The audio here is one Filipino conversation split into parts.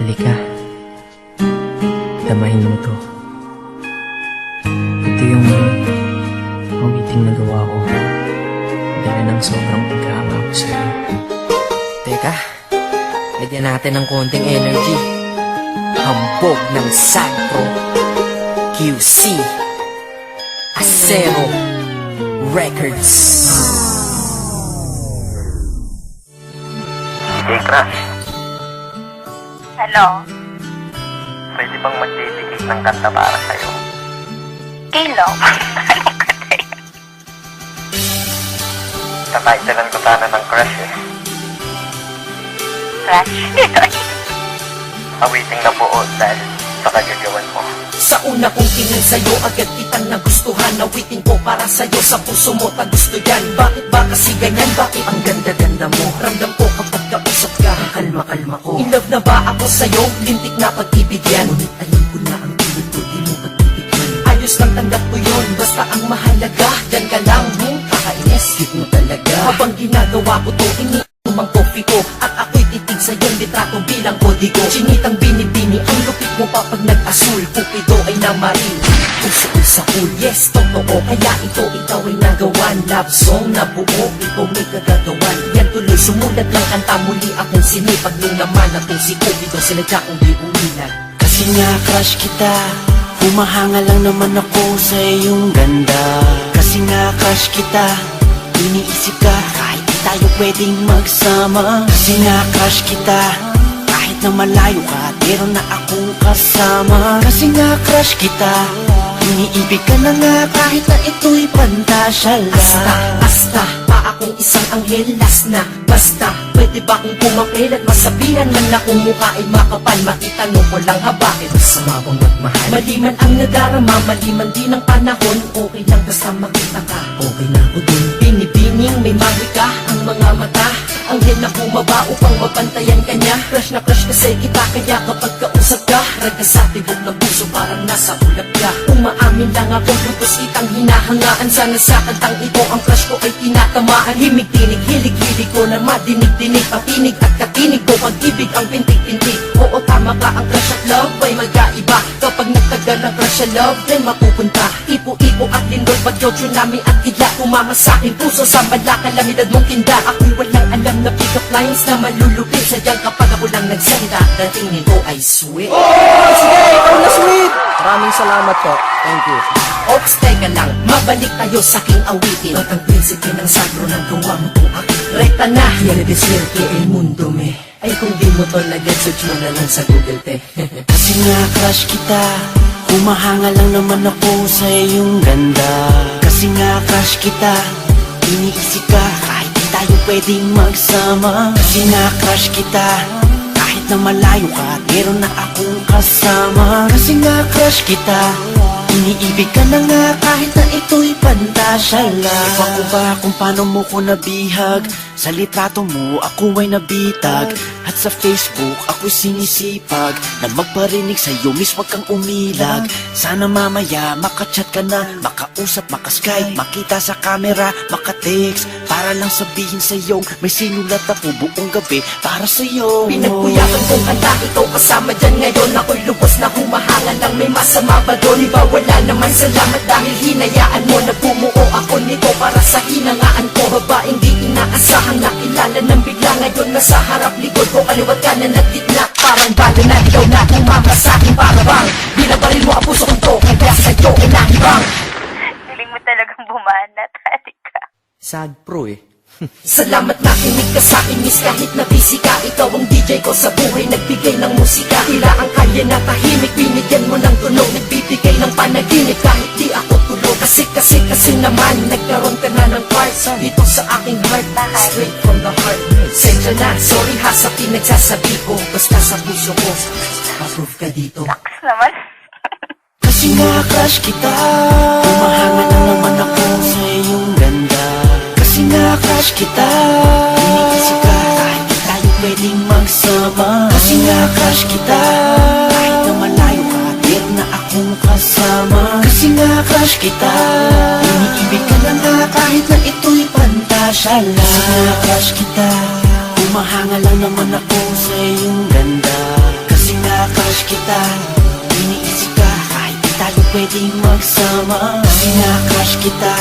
Halika, damahin mo to. Ito yung awiting nagawa ko dahil ng sobrang pagkahanga ko sa'yo. Teka, lagyan natin ng konting energy. Hambog ng Sagpro QC Acero Records. Hey, Crush. Ano? Pwede bang mag-dedicate ng kanta para sa'yo? Kilo? Anong kanta yun? Tataytalan ko sana ng Crush eh. Crush? Awiting na buo dahil sa kagagawan mo. Sa una kong tingin sa'yo, agad kitang nagustuhan. Nawitin ko para sa'yo, sa puso mo tagusto yan. Bakit ba kasi ganyan? Bakit ang ganda-ganda mo? Ramdam ko kapag kausap ka, kalma-kalma ko. In love na ba ako sa'yo? Lintik na pag-ibig yan. Ngunit alam ko na ang pilit ko, di mo pagbibigyan. Ayos lang tanggap ko yun, basta ang mahalaga dyan ka lang, kakainis, cute mo talaga. Habang ginagawa ko to, iniinom ang coffee ko, at ako'y titig sa iyong litrato bilang kodigo. Chinitang binibini, ang lupit mo pa pag nag-asul. Kupido ay namaril, puso ko sa pool. Yes, totoo, kaya ikaw ay nagawan. Love song na buo, ikaw may kagagawan. Yan tuloy, sumulat lang kanta muli aking sinipag. Nung naman atong si Kupido, sinadya kong di umilag. Kasi nga crush kita, humahanga lang naman ako sa iyong ganda. Kasi nga crush kita, iniisip ka kahit di tayo pwedeng magsama. Kasi nga crush kita, kahit na malayo ka, meron na akong kasama. Kasi nga crush kita, iniibig ka na nga kahit na ito'y pantasya lang. Basta, pa akong isang anghel, last na. Basta, pwede ba kong pumapil at masabihan man na kung mukha ay makapal? Makitanong ko lang ha, bakit masama bang magmahal? Maliman ang nadarama, maliman din ang panahon. Okay lang basta makita ka, okay na ako din. Binibining may mahika ang mga mata, anghel na bumaba upang mapantayan ka niya. Crush na crush kasi kita, kaya kapag kausap ka, raga sa tibok ng puso parang nasa ulap ka. Umaamin lang akong putos kitang hinahangaan. Sana sa kantang ito ang crush ko ay tinatamaan. Himig-tinig, hilig-hilig ko na madinig-dinig, patinig at katinig ko pag-ibig ang pintig-pintig. Oo, tama ka, ang crush at love ay magkaiba. Kapag nagtagal ang crush at love, then mapupunta ipo-ipo at lindol, bagyo, tsunami at kidlat. Kumama sa aking puso sa malakalamidad mong tinda. Ako'y walang alam na pick-up lines na malulupit. Sadyang kapag ako lang nagsalita, dating nito ay sweet. Sige, ikaw na sweet! Maraming salamat po. Thank you. Ops, teka lang, mabalik tayo sa aking awitin. At ang prinsipe ng Sagpro ng gawa mo kung aking rekta na. Yan deswerte el mundo me. Ay kung di mo to nag-get, search mo na lang sa Google te. Kasi nga crush kita, humahanga lang naman ako sa iyong ganda. Kasi nga crush kita, iniisip ka kahit di tayo pwedeng magsama. Kasi nga crush kita, kahit na malayo ka, meron na akong kasama. Kasi nga crush kita, iniibig ka na nga kahit na ito'y pantasya lang. Ewan ko ba kung paano mo ko nabihag, sa litrato mo ako ay nabitag, at sa Facebook ako'y sinisipag na magparinig sa'yo, miss wag kang umilag. Sana mamaya makachat ka na, makausap, makaskype, makita sa camera, makatext, para lang sabihin sa'yo may sinulat ako buong gabi para sa'yo. Pinagpuyakan kong kanta, ikaw kasama dyan ngayon. Ako'y lubos na humahanga lang, may masama ba doon? Iba wala naman, salamat dahil hinayaan mo na bumuo ako nito para sa hinangaan ko. Babaeng di inaasahang nakilala ng bigla, ngayon nasa harap likod ko, kaliwat kanan at gitna. Parang balo na ikaw na umama sa akin, para bang binabaril mo ang puso kong to, kaya sa'yo ay nahibang. Galing mo talagang bumanat. Halika. Sagpro eh. Salamat na kinig ka sa akin, miss, kahit na busy ka. Ikaw ang DJ ko sa buhay, nagbigay ng musika. Tila ang kalye na tahimik, binigyan mo ng tunog, nagbibigay ng panaginip kahit di ako tulog. Kasi naman, nagkaroon ka na ng part dito sa aking heart, straight from the heart. Sensya na, sorry ha sa pinagsasabi ko, basta sa puso ko, approve ka dito. Lakas naman. Kasi nga crush kita, humahanga na naman ako sa iyong ganda. Kasi nga crush kita, iniisip ka kahit di tayo pwedeng magsama. Kasi nga crush kita, kahit na malayo ka, meron na akong kasama. Kasi nga crush kita, iniibig ka na nga kahit na ito'y pantasya lang. Kasi nga crush kita, humahanga lang naman ako sa iyong ganda. Kasi nga crush kita, iniisip ka kahit di tayo pwedeng magsama. Kasi nga crush kita,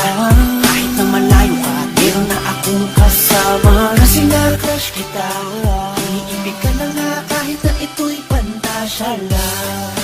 kahit na malayo ka, meron na akong kasama. Kasi nga crush kita, iniibig ka na nga kahit na ito'y pantasya lang.